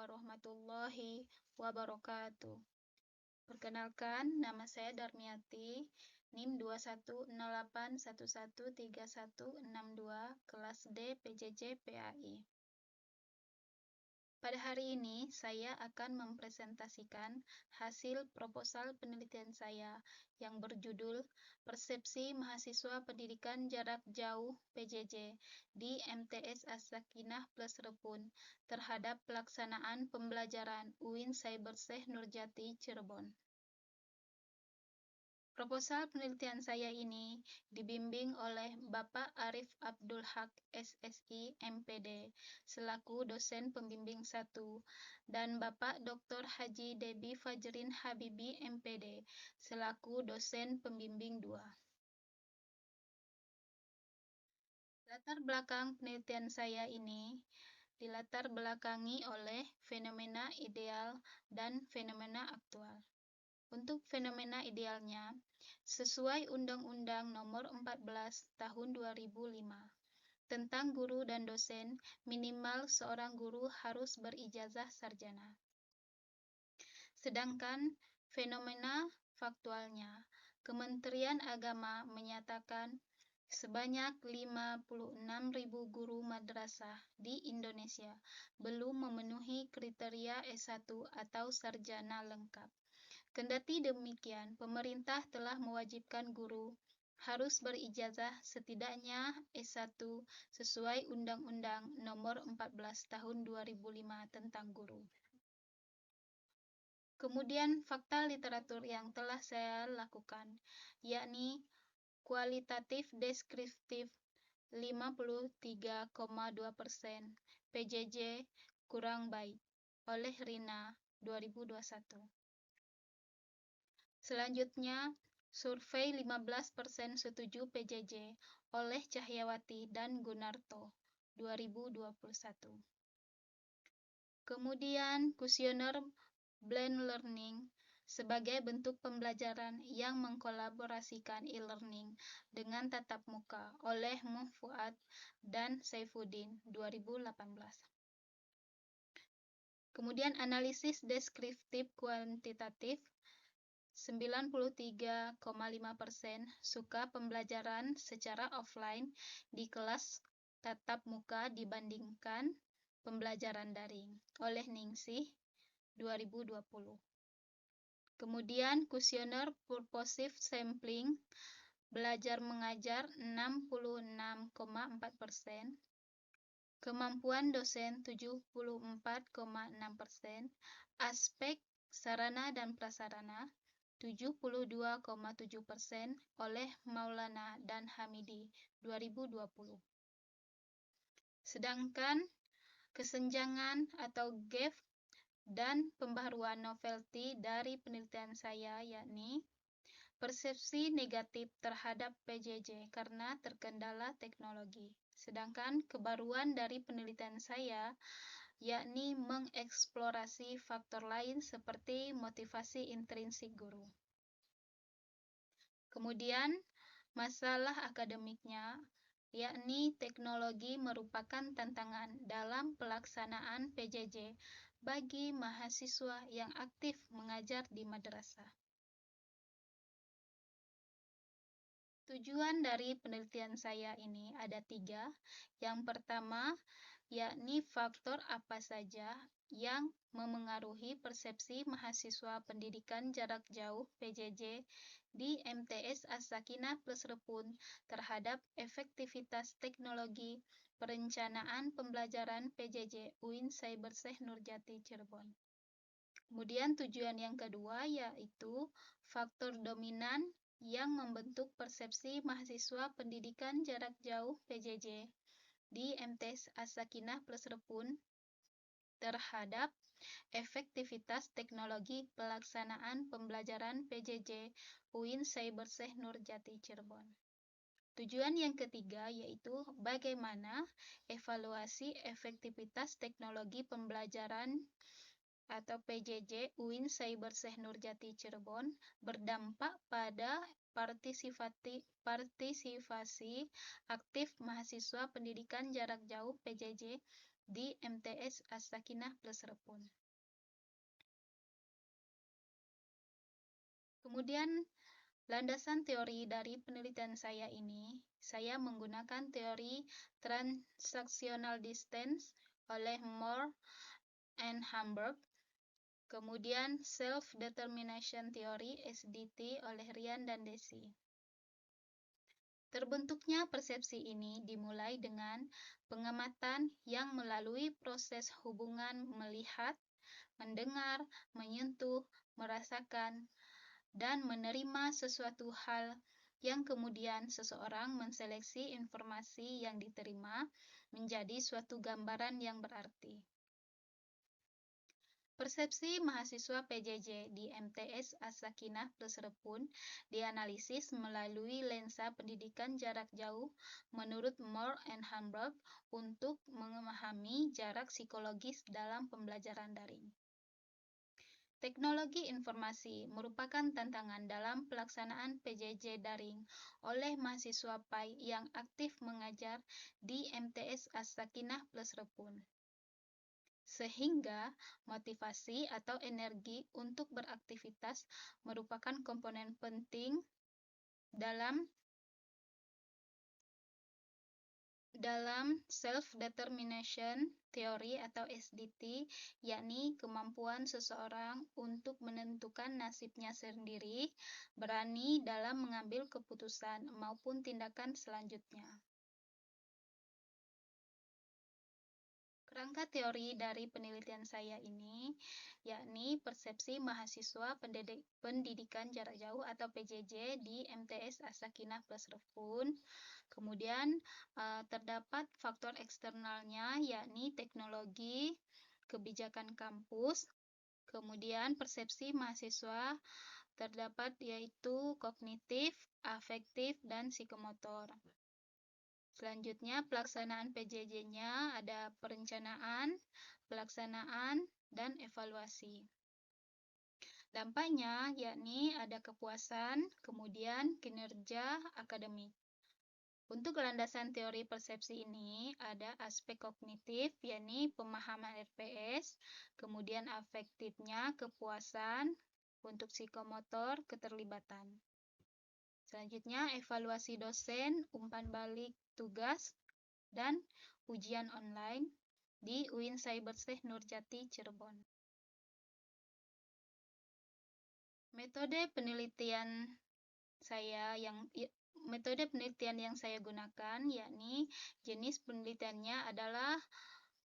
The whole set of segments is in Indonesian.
warahmatullahi wabarakatuh. Perkenalkan, nama saya Darmiati, NIM 21081131362, kelas D PJJ PAI. Pada hari ini, saya akan mempresentasikan hasil proposal penelitian saya yang berjudul Persepsi Mahasiswa Pendidikan Jarak Jauh PJJ di MTS As-Sakinah Plus Repun terhadap pelaksanaan pembelajaran UIN Cyberseh Nurjati Cirebon. Proposal penelitian saya ini dibimbing oleh Bapak Arif Abdul Haq, SSI, MPD, selaku dosen pembimbing 1, dan Bapak Dr. Haji Debi Fajrin Habibi, MPD, selaku dosen pembimbing 2. Latar belakang penelitian saya ini dilatar belakangi oleh fenomena ideal dan fenomena aktual. Untuk fenomena idealnya, sesuai Undang-Undang Nomor 14 Tahun 2005 tentang guru dan dosen, minimal seorang guru harus berijazah sarjana. Sedangkan fenomena faktualnya, Kementerian Agama menyatakan sebanyak 56.000 guru madrasah di Indonesia belum memenuhi kriteria S1 atau sarjana lengkap. Kendati demikian, pemerintah telah mewajibkan guru harus berijazah setidaknya S1 sesuai Undang-Undang Nomor 14 Tahun 2005 tentang guru. Kemudian fakta literatur yang telah saya lakukan, yakni kualitatif deskriptif 53,2%, PJJ kurang baik, oleh Rina 2021. Selanjutnya, survei 15% setuju PJJ oleh Cahyawati dan Gunarto 2021. Kemudian, kuesioner blend learning sebagai bentuk pembelajaran yang mengkolaborasikan e-learning dengan tatap muka oleh Fuad dan Saifuddin 2018. Kemudian analisis deskriptif kuantitatif 93,5% suka pembelajaran secara offline di kelas tatap muka dibandingkan pembelajaran daring oleh Ningsih 2020. Kemudian kuesioner purposive sampling belajar mengajar 66,4%, kemampuan dosen 74,6%, aspek sarana dan prasarana 72,7% oleh Maulana dan Hamidi 2020. Sedangkan kesenjangan atau gap dan pembaharuan novelty dari penelitian saya yakni persepsi negatif terhadap PJJ karena terkendala teknologi. Sedangkan kebaruan dari penelitian saya yakni mengeksplorasi faktor lain seperti motivasi intrinsik guru. Kemudian, masalah akademiknya, yakni teknologi merupakan tantangan dalam pelaksanaan PJJ bagi mahasiswa yang aktif mengajar di madrasah. Tujuan dari penelitian saya ini ada 3. Yang pertama, yakni faktor apa saja yang memengaruhi persepsi mahasiswa pendidikan jarak jauh PJJ di MTS As-Sakinah Plus Repun terhadap efektivitas teknologi perencanaan pembelajaran PJJ UIN Cyberseh Nurjati Cirebon. Kemudian tujuan yang kedua yaitu faktor dominan yang membentuk persepsi mahasiswa pendidikan jarak jauh PJJ di MTS As-Sakinah Plus Repun terhadap efektivitas teknologi pelaksanaan pembelajaran PJJ UIN Cyberseh Nurjati Cirebon. Tujuan yang ketiga yaitu bagaimana evaluasi efektivitas teknologi pembelajaran atau PJJ UIN Cyberseh Nurjati Cirebon berdampak pada partisipasi aktif mahasiswa pendidikan jarak jauh PJJ di MTS As-Sakinah Plus Repun. Kemudian, landasan teori dari penelitian saya ini, saya menggunakan teori transactional distance oleh Moore and Hamburg, kemudian self-determination theory SDT oleh Ryan dan Deci. Terbentuknya persepsi ini dimulai dengan pengamatan yang melalui proses hubungan melihat, mendengar, menyentuh, merasakan, dan menerima sesuatu hal yang kemudian seseorang menseleksi informasi yang diterima menjadi suatu gambaran yang berarti. Persepsi mahasiswa PJJ di MTS As-Sakinah Plus Repun dianalisis melalui lensa pendidikan jarak jauh menurut Moore and Hamburg untuk memahami jarak psikologis dalam pembelajaran daring. Teknologi informasi merupakan tantangan dalam pelaksanaan PJJ daring oleh mahasiswa PAI yang aktif mengajar di MTS As-Sakinah Plus Repun. Sehingga motivasi atau energi untuk beraktivitas merupakan komponen penting dalam self-determination theory atau SDT, yakni kemampuan seseorang untuk menentukan nasibnya sendiri, berani dalam mengambil keputusan maupun tindakan selanjutnya. Kerangka teori dari penelitian saya ini, yakni persepsi mahasiswa pendidikan jarak jauh atau PJJ di MTS As-Sakinah Plus Repun. Kemudian terdapat faktor eksternalnya, yakni teknologi, kebijakan kampus, kemudian persepsi mahasiswa terdapat yaitu kognitif, afektif, dan psikomotor. Selanjutnya, pelaksanaan PJJ-nya ada perencanaan, pelaksanaan, dan evaluasi. Dampaknya yakni ada kepuasan, kemudian kinerja akademik. Untuk landasan teori persepsi ini ada aspek kognitif, yakni pemahaman RPS, kemudian afektifnya kepuasan, untuk psikomotor keterlibatan. Selanjutnya, evaluasi dosen, umpan balik tugas, dan ujian online di UIN Cyberstek Nurjati Cirebon. Metode penelitian yang saya gunakan yakni jenis penelitiannya adalah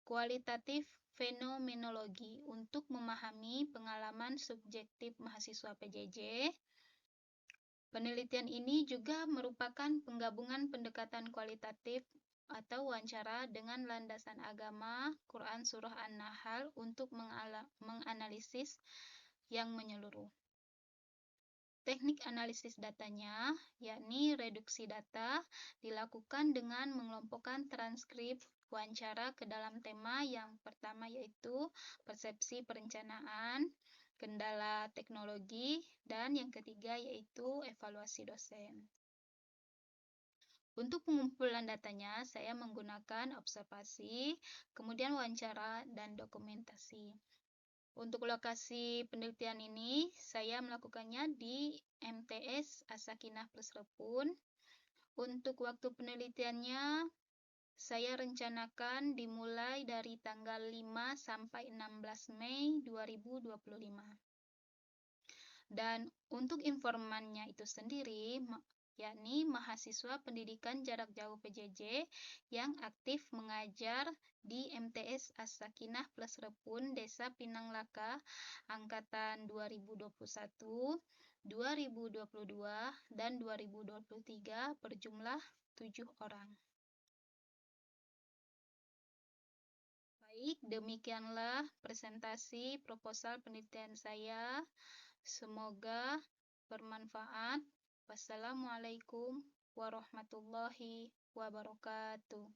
kualitatif fenomenologi untuk memahami pengalaman subjektif mahasiswa PJJ. Penelitian ini juga merupakan penggabungan pendekatan kualitatif atau wawancara dengan landasan agama, Quran Surah An-Nahl untuk menganalisis yang menyeluruh. Teknik analisis datanya, yakni reduksi data, dilakukan dengan mengelompokkan transkrip wawancara ke dalam tema yang pertama yaitu persepsi perencanaan, kendala teknologi, dan yang ketiga yaitu evaluasi dosen. Untuk pengumpulan datanya, saya menggunakan observasi, kemudian wawancara, dan dokumentasi. Untuk lokasi penelitian ini, saya melakukannya di MTS As-Sakinah Plus Repun. Untuk waktu penelitiannya, saya rencanakan dimulai dari tanggal 5 sampai 16 Mei 2025. Dan untuk informannya itu sendiri, yakni mahasiswa pendidikan jarak jauh PJJ yang aktif mengajar di MTS As-Sakinah Plus Repun Desa Pinang Laka angkatan 2021, 2022, dan 2023 berjumlah 7 orang. Baik, demikianlah presentasi proposal penelitian saya. Semoga bermanfaat. Wassalamualaikum warahmatullahi wabarakatuh.